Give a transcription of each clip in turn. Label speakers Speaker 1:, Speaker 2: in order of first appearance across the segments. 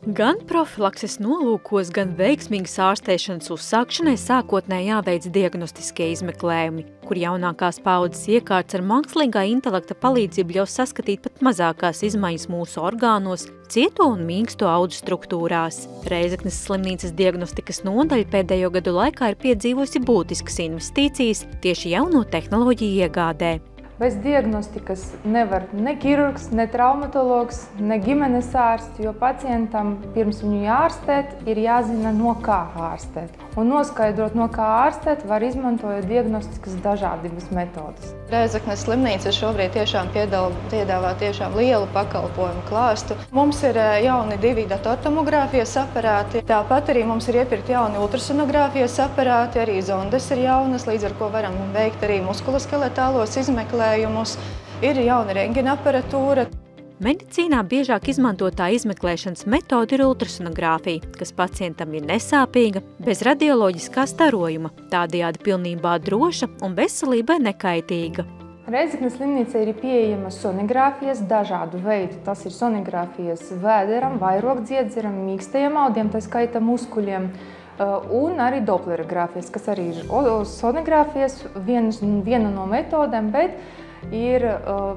Speaker 1: Gan profilakses nolūkos, gan veiksmīgas ārstēšanas uzsākšanai sākotnēji jāveic diagnostiskie izmeklējumi, kur jaunākās paaudzes iekārtas ar mākslīgā intelekta palīdzību ļaus saskatīt pat mazākās izmaiņas mūsu orgānos, cieto un mīksto audžu struktūrās. Reizeknes slimnīcas diagnostikas nodaļa pēdējo gadu laikā ir piedzīvojusi būtiskas investīcijas tieši jauno tehnoloģiju iegādē.
Speaker 2: Bez diagnostikas nevar ne ķirurgs, ne traumatologs, ne ģimenes ārsts, jo pacientam pirms viņu ārstēt ir jāzina, no kā ārstēt. Un noskaidrot, no kā ārstēt, var izmantojot diagnostikas dažādības metodas.
Speaker 3: Reizeknes slimnīca šobrīd tiešām piedāvā tiešām lielu pakalpojumu klāstu. Mums ir jauni 2 datortomogrāfijas aparāti, tāpat arī mums ir iepirkti jauni ultrasonogrāfijas aparāti, arī zondes ir jaunas, līdz ar ko varam veikt arī muskuloskeletālos izmeklējumus, ir jauna rentgena aparatūra.
Speaker 1: Medicīnā biežāk izmantotā izmeklēšanas metode ir ultrasonogrāfija, kas pacientam ir nesāpīga, bez radioloģiskā starojuma, tādējādi pilnībā droša un veselībai nekaitīga.
Speaker 2: Reizeknes slimnīcā ir pieejamas sonogrāfijas dažādu veidu. Tas ir sonogrāfijas vēderam, vairogdziedzeram, mīkstajiem audiem, tā skaita muskuļiem, un arī doplerogrāfijas, kas arī ir sonogrāfijas viena no metodēm, bet ir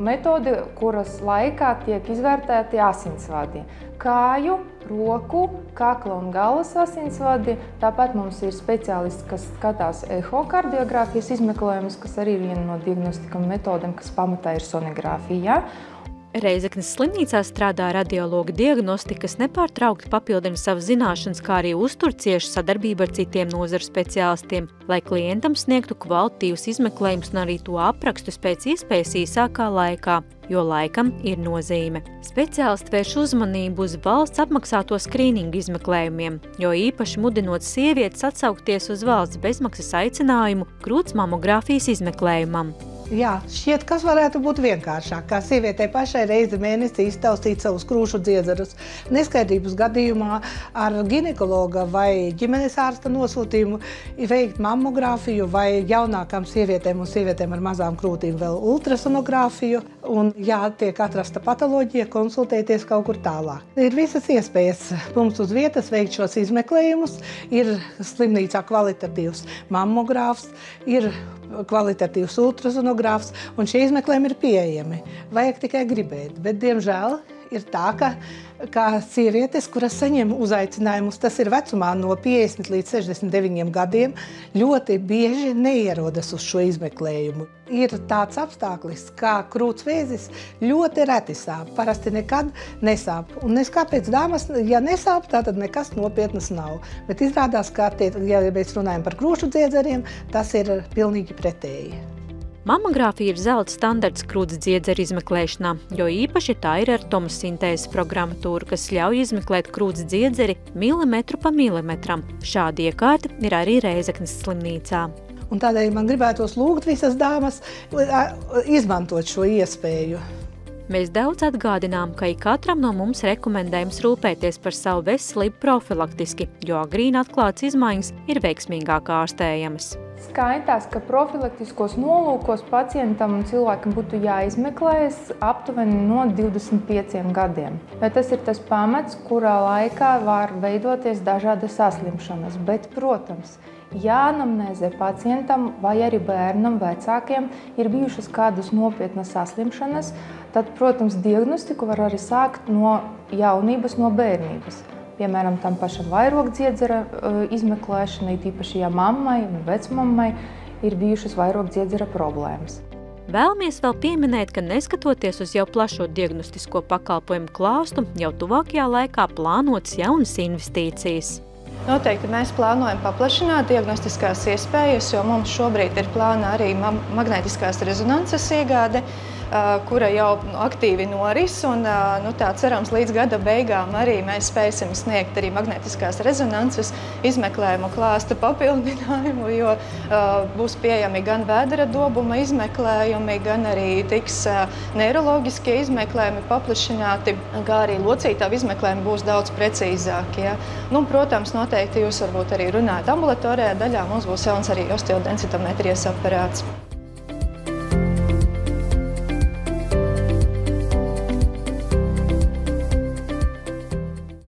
Speaker 2: metode, kuras laikā tiek izvērtēti asinsvadi. Kāju, roku, kakla un galvas asinsvadi. Tāpat mums ir speciālisti, kas skatās ehokardiogrāfijas izmeklējumus, kas arī ir viena no diagnostikam metodēm, kas pamatā ir sonogrāfija.
Speaker 1: Reizeknes slimnīcā strādā radiologa diagnostika, kas nepārtraukti papildina savas zināšanas, kā arī uztur ciešu sadarbību ar citiem nozaru speciālistiem, lai klientam sniegtu kvalitatīvus izmeklējumus un arī to aprakstus pēc iespējas īsākā laikā, jo laikam ir nozīme. Speciālisti vērš uzmanību uz valsts apmaksāto skrīningu izmeklējumiem, jo īpaši mudinot sievietes atsaukties uz valsts bezmaksas aicinājumu krūts mamogrāfijas izmeklējumam.
Speaker 4: Jā, šķiet, kas varētu būt vienkāršāk, kā sievietei pašai reizi mēnesī iztaustīt savus krūšu dziedzerus. Neskaidrības gadījumā ar ginekologa vai ģimenes ārsta nosūtījumu veikt mammogrāfiju vai jaunākām sievietēm un sievietēm ar mazām krūtīm vēl ultrasonogrāfiju. Un, ja tiek atrasta patoloģija, konsultēties kaut kur tālāk. Ir visas iespējas mums uz vietas veikt šos izmeklējumus. Ir slimnīcā kvalitatīvs mammogrāfs, ir kvalitatīvs ultrasonogrāfs, un šie izmeklējumi ir pieejami. Vajag tikai gribēt, bet, diemžēl, ir tā, ka sievietes, kuras saņem uzaicinājumus, tas ir vecumā no 50 līdz 69 gadiem, ļoti bieži neierodas uz šo izmeklējumu. Ir tāds apstākļis, kā krūtsvēzis ļoti reti sāp, parasti nekad nesāp. Un es kāpēc dāmas, ja nesāp, tad nekas nopietnas nav. Bet izrādās, ka, ja mēs runājam par krūšu dziedzeriem, tas ir pilnīgi pretēji.
Speaker 1: Mammogrāfija ir zelta standarts krūts dziedzeru izmeklēšanā, jo īpaši tā ir ar tomosintēzes programmatūru, kas ļauj izmeklēt krūts dziedzeri milimetru pa milimetram. Šāda iekārta ir arī Reizeknes slimnīcā.
Speaker 4: Un tādēļ man gribētos lūgt visas dāmas izmantot šo iespēju.
Speaker 1: Mēs daudz atgādinām, ka katram no mums rekomendējums rūpēties par savu veselību profilaktiski, jo agrīni atklātas izmaiņas ir veiksmīgāk ārstējamas.
Speaker 2: Skaitās, ka profilaktiskos nolūkos pacientam un cilvēkam būtu jāizmeklējas aptuveni no 25 gadiem. Bet tas ir tas pamats, kurā laikā var veidoties dažādas saslimšanas. Bet, protams, ja anamnēzē pacientam vai arī bērnam, vecākiem ir bijušas kādas nopietnas saslimšanas, tad, protams, diagnostiku var arī sākt no jaunības, no bērnības. Piemēram, tam pašam vairogdziedzera izmeklēšanai, tīpaši, ja mammai un vecmammai ir bijušas vairogdziedzera problēmas.
Speaker 1: Vēlamies vēl pieminēt, ka neskatoties uz jau plašo diagnostisko pakalpojumu klāstu, jau tuvākajā laikā plānotas jaunas investīcijas.
Speaker 3: Noteikti mēs plānojam paplašināt diagnostiskās iespējas, jo mums šobrīd ir plāna arī magnētiskās rezonances iegāde, kura jau aktīvi noris, un cerams līdz gada beigām arī mēs spēsim sniegt arī magnētiskās rezonances izmeklējumu klāstu papildinājumu, jo būs pieejami gan vēdera dobuma izmeklējumi, gan arī tiks neiroloģiskie izmeklējumi paplašināti, kā arī locītavu izmeklējumi būs daudz precīzāki. Ja? Protams, noteikti jūs varbūt arī runājat ambulatorijā daļā, mums būs jauns arī osteodensitometrijas aparāts.